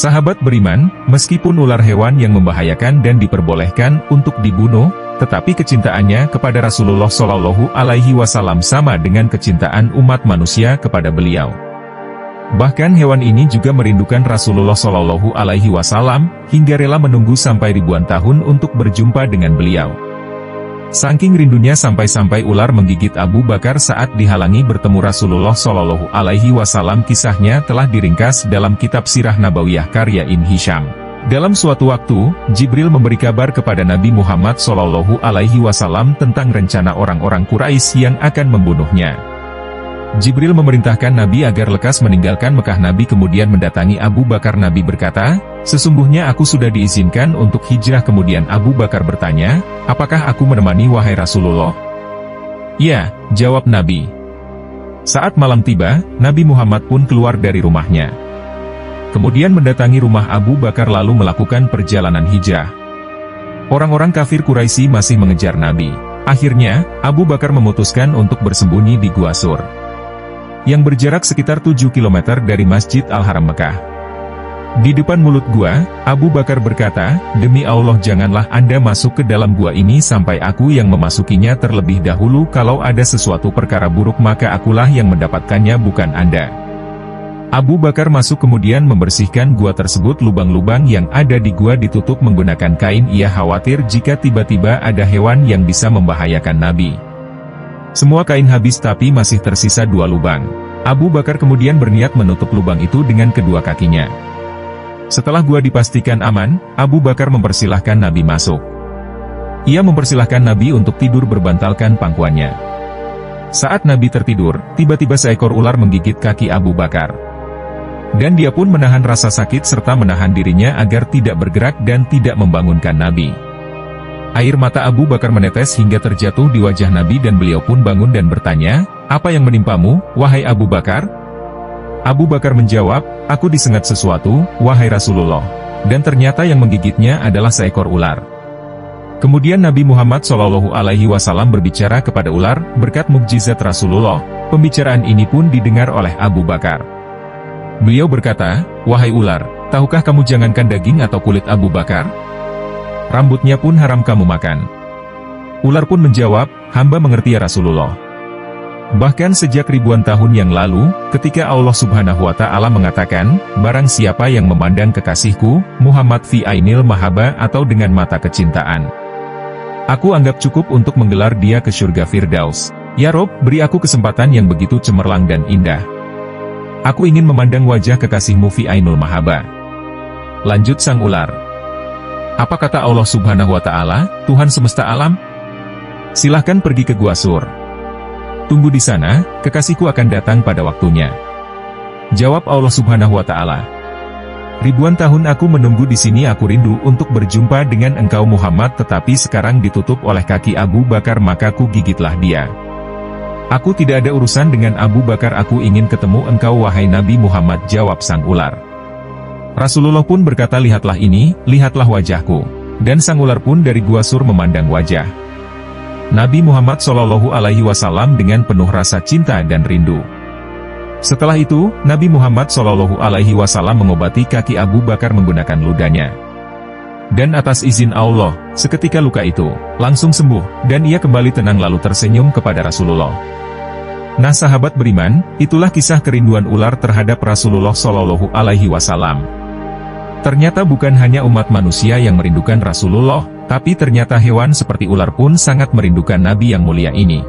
Sahabat beriman, meskipun ular hewan yang membahayakan dan diperbolehkan untuk dibunuh, tetapi kecintaannya kepada Rasulullah Shallallahu Alaihi Wasallam sama dengan kecintaan umat manusia kepada beliau. Bahkan hewan ini juga merindukan Rasulullah Shallallahu Alaihi Wasallam, hingga rela menunggu sampai ribuan tahun untuk berjumpa dengan beliau. Saking rindunya sampai-sampai ular menggigit Abu Bakar saat dihalangi bertemu Rasulullah Shallallahu Alaihi Wasallam. Kisahnya telah diringkas dalam kitab Sirah Nabawiyah karya Ibn Hisham. Dalam suatu waktu, Jibril memberi kabar kepada Nabi Muhammad Shallallahu Alaihi Wasallam tentang rencana orang-orang Quraisy yang akan membunuhnya. Jibril memerintahkan Nabi agar lekas meninggalkan Mekah. Nabi kemudian mendatangi Abu Bakar. Nabi berkata, "Sesungguhnya aku sudah diizinkan untuk hijrah." Kemudian Abu Bakar bertanya, "Apakah aku menemani wahai Rasulullah?" "Ya," jawab Nabi. Saat malam tiba, Nabi Muhammad pun keluar dari rumahnya. Kemudian mendatangi rumah Abu Bakar lalu melakukan perjalanan hijrah. Orang-orang kafir Quraisy masih mengejar Nabi. Akhirnya, Abu Bakar memutuskan untuk bersembunyi di Gua Sur, yang berjarak sekitar 7 km dari Masjid Al-Haram Mekah. Di depan mulut gua, Abu Bakar berkata, "Demi Allah janganlah Anda masuk ke dalam gua ini sampai aku yang memasukinya terlebih dahulu. Kalau ada sesuatu perkara buruk maka akulah yang mendapatkannya, bukan Anda." Abu Bakar masuk kemudian membersihkan gua tersebut. Lubang-lubang yang ada di gua ditutup menggunakan kain. Ia khawatir jika tiba-tiba ada hewan yang bisa membahayakan Nabi. Semua kain habis tapi masih tersisa 2 lubang. Abu Bakar kemudian berniat menutup lubang itu dengan kedua kakinya. Setelah gua dipastikan aman, Abu Bakar mempersilahkan Nabi masuk. Ia mempersilahkan Nabi untuk tidur berbantalkan pangkuannya. Saat Nabi tertidur, tiba-tiba seekor ular menggigit kaki Abu Bakar. Dan dia pun menahan rasa sakit serta menahan dirinya agar tidak bergerak dan tidak membangunkan Nabi. Air mata Abu Bakar menetes hingga terjatuh di wajah Nabi dan beliau pun bangun dan bertanya, "Apa yang menimpamu, wahai Abu Bakar?" Abu Bakar menjawab, "Aku disengat sesuatu, wahai Rasulullah." Dan ternyata yang menggigitnya adalah seekor ular. Kemudian Nabi Muhammad SAW berbicara kepada ular, berkat mukjizat Rasulullah. Pembicaraan ini pun didengar oleh Abu Bakar. Beliau berkata, "Wahai ular, tahukah kamu jangankan daging atau kulit Abu Bakar? Rambutnya pun haram kamu makan." Ular pun menjawab, "Hamba mengerti ya Rasulullah." Bahkan sejak ribuan tahun yang lalu, ketika Allah Subhanahu wa Ta'ala mengatakan, "Barang siapa yang memandang kekasihku, Muhammad fi ainil mahaba atau dengan mata kecintaan, aku anggap cukup untuk menggelar dia ke surga Firdaus. Ya Rob, beri aku kesempatan yang begitu cemerlang dan indah. Aku ingin memandang wajah kekasihmu fi ainul mahaba." Lanjut sang ular, "Apa kata Allah Subhanahu wa Ta'ala, Tuhan semesta alam? Silahkan pergi ke Gua Sur. Tunggu di sana, kekasihku akan datang pada waktunya." Jawab Allah Subhanahu wa Ta'ala, "Ribuan tahun aku menunggu di sini. Aku rindu untuk berjumpa dengan engkau Muhammad, tetapi sekarang ditutup oleh kaki Abu Bakar, maka ku gigitlah dia. Aku tidak ada urusan dengan Abu Bakar. Aku ingin ketemu engkau wahai Nabi Muhammad." Jawab sang ular. Rasulullah pun berkata, "Lihatlah ini, lihatlah wajahku." Dan sang ular pun dari Gua Sur memandang wajah Nabi Muhammad SAW dengan penuh rasa cinta dan rindu. Setelah itu, Nabi Muhammad SAW mengobati kaki Abu Bakar menggunakan ludahnya. Dan atas izin Allah, seketika luka itu langsung sembuh, dan ia kembali tenang lalu tersenyum kepada Rasulullah. Nah sahabat beriman, itulah kisah kerinduan ular terhadap Rasulullah SAW. Ternyata bukan hanya umat manusia yang merindukan Rasulullah, tapi ternyata hewan seperti ular pun sangat merindukan Nabi yang mulia ini.